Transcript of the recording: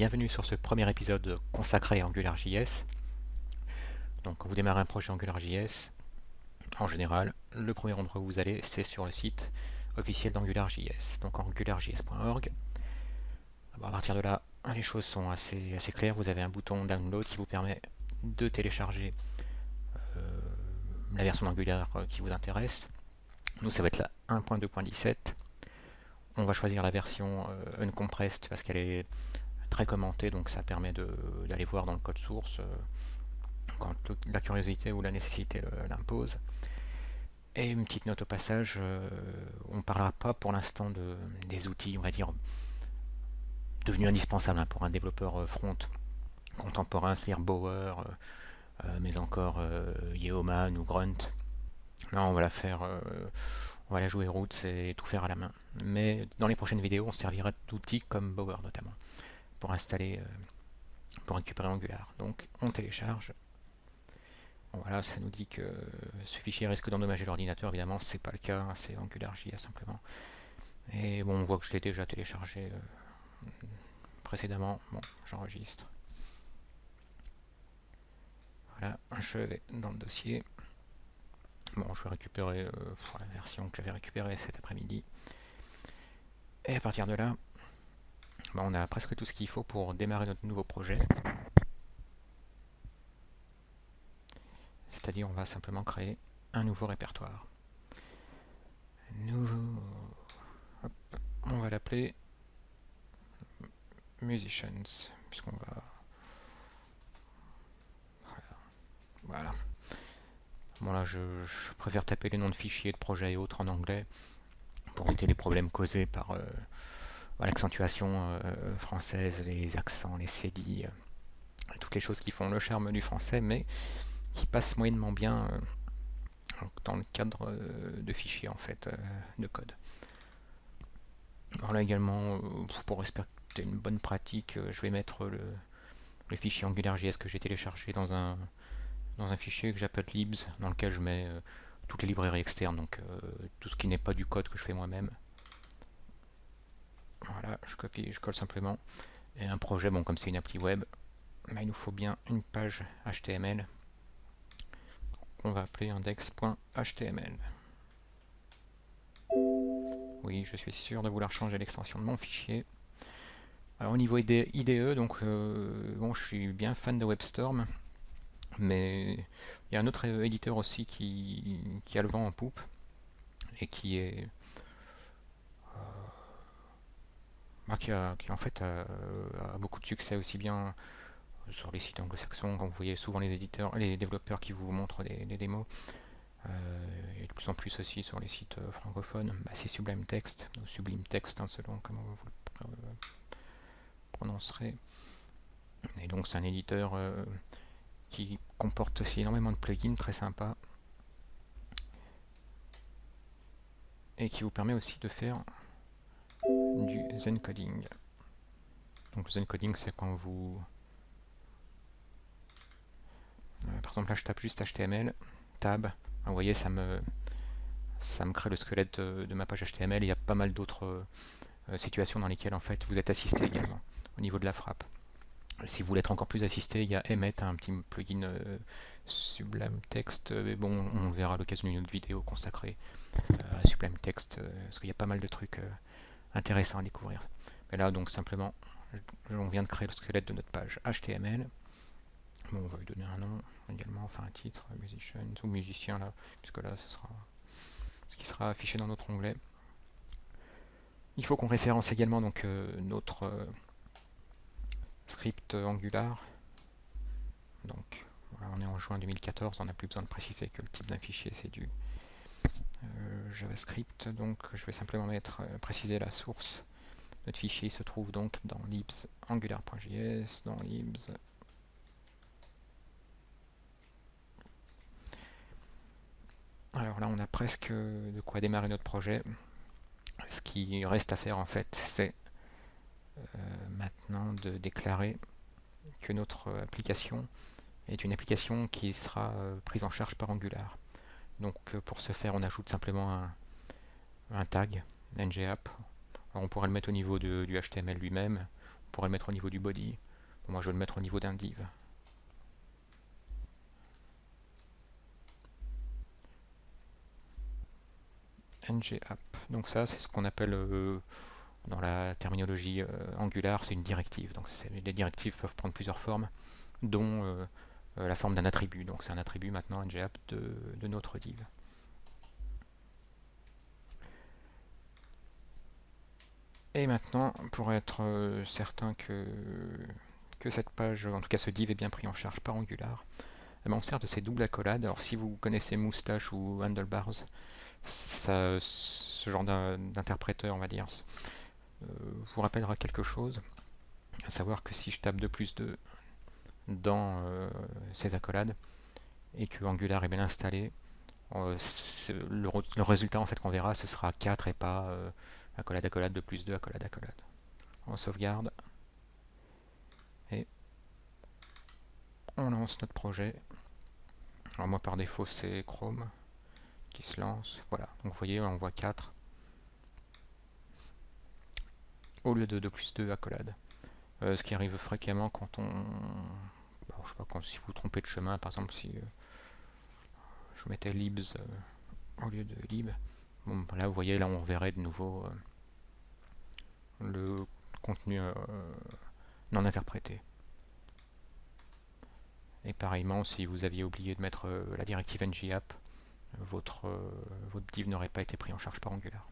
bienvenue sur ce premier épisode consacré à AngularJS. Donc quand vous démarrez un projet AngularJS, en général, le premier endroit où vous allez, c'est sur le site officiel d'AngularJS, donc angularjs.org. À partir de là, les choses sont assez claires. Vous avez un bouton download qui vous permet de télécharger la version d'Angular qui vous intéresse. Nous, ça va être la 1.2.17. On va choisir la version uncompressed parce qu'elle est très commentée, donc ça permet d'aller voir dans le code source quand la curiosité ou la nécessité l'impose. Et une petite note au passage, on ne parlera pas pour l'instant des outils, on va dire, devenus indispensables pour un développeur front contemporain, c'est-à-dire Bower, mais encore Yeoman ou Grunt. Là, on va on va la jouer roots et tout faire à la main. Mais dans les prochaines vidéos, on servira d'outils comme Bower notamment pour installer, pour récupérer Angular. Donc, on télécharge. Bon, voilà, ça nous dit que ce fichier risque d'endommager l'ordinateur. Évidemment, c'est pas le cas, hein, c'est AngularJS simplement. Et bon, on voit que je l'ai déjà téléchargé précédemment. Bon, j'enregistre. Voilà, je vais dans le dossier. Bon, je vais récupérer la version que j'avais récupérée cet après-midi. Et à partir de là, on a presque tout ce qu'il faut pour démarrer notre nouveau projet. C'est-à-dire, on va simplement créer un nouveau répertoire. Hop, on va l'appeler Musicians, puisqu'on va... Voilà. Bon là, je préfère taper les noms de fichiers, de projets et autres en anglais pour éviter les problèmes causés par l'accentuation française, les accents, les cédilles, toutes les choses qui font le charme du français, mais qui passent moyennement bien dans le cadre de fichiers en fait, de code. Alors là également, pour respecter une bonne pratique, je vais mettre le fichier AngularJS que j'ai téléchargé dans un fichier que j'appelle libs, dans lequel je mets toutes les librairies externes, donc tout ce qui n'est pas du code que je fais moi-même. Voilà, je copie, je colle simplement. Et un projet, bon, comme c'est une appli web, il nous faut bien une page HTML qu'on va appeler index.html. Oui, je suis sûr de vouloir changer l'extension de mon fichier. Alors au niveau IDE, donc bon, je suis bien fan de WebStorm, mais il y a un autre éditeur aussi qui a le vent en poupe et qui en fait a beaucoup de succès aussi bien sur les sites anglo-saxons, quand vous voyez souvent les développeurs qui vous montrent des démos, et de plus en plus aussi sur les sites francophones, c'est Sublime Text, ou Sublime Text, selon comment vous le prononcerez. Et donc c'est un éditeur qui comporte aussi énormément de plugins très sympas, et qui vous permet aussi de faire du Zencoding. Donc le Zencoding, c'est quand vous... par exemple là je tape juste HTML, tab, vous voyez ça me crée le squelette de ma page HTML, et il y a pas mal d'autres situations dans lesquelles en fait vous êtes assisté également au niveau de la frappe. Si vous voulez être encore plus assisté, il y a Emmet, un petit plugin Sublime Text, mais bon, on verra à l'occasion d'une autre vidéo consacrée à Sublime Text, parce qu'il y a pas mal de trucs intéressants à découvrir. Mais là, donc simplement, on vient de créer le squelette de notre page HTML. Bon, on va lui donner un nom également, enfin un titre, musician ou musicien là, puisque là, ce sera ce qui sera affiché dans notre onglet. Il faut qu'on référence également donc notre script Angular. Donc voilà, on est en juin 2014, on n'a plus besoin de préciser que le type d'un fichier c'est du JavaScript. Donc je vais simplement préciser la source. Notre fichier se trouve donc dans libs angular.js, dans libs. Alors là on a presque de quoi démarrer notre projet. Ce qui reste à faire en fait, c'est maintenant de déclarer que notre application est une application qui sera prise en charge par Angular. Donc pour ce faire, on ajoute simplement un tag, ngapp. Alors, on pourrait le mettre au niveau du HTML lui-même, pourrait le mettre au niveau du body. Bon, moi je vais le mettre au niveau d'un div. NGApp. Donc ça, c'est ce qu'on appelle dans la terminologie Angular, c'est une directive. Donc les directives peuvent prendre plusieurs formes, dont la forme d'un attribut. Donc c'est un attribut maintenant NGApp de notre div. Et maintenant, pour être certain que cette page, en tout cas ce div est bien pris en charge par Angular, eh ben, on sert de ces doubles accolades. Alors si vous connaissez Moustache ou Handlebars, ce genre d'interpréteur, on va dire, vous rappellera quelque chose, à savoir que si je tape 2+2 dans ces accolades et que Angular est bien installé, le résultat en fait qu'on verra, ce sera 4 et pas accolade, accolade, 2+2, accolade, accolade. On sauvegarde et on lance notre projet. Alors moi par défaut c'est Chrome qui se lance. Voilà, donc vous voyez on voit 4 au lieu de 2+2 accolade. Ce qui arrive fréquemment quand on... Bon, je sais pas, si vous vous trompez de chemin, par exemple si je mettais libs au lieu de lib. Bon, là vous voyez, là on verrait de nouveau le contenu non interprété. Et pareillement, si vous aviez oublié de mettre la directive ngapp, votre div n'aurait pas été pris en charge par Angular.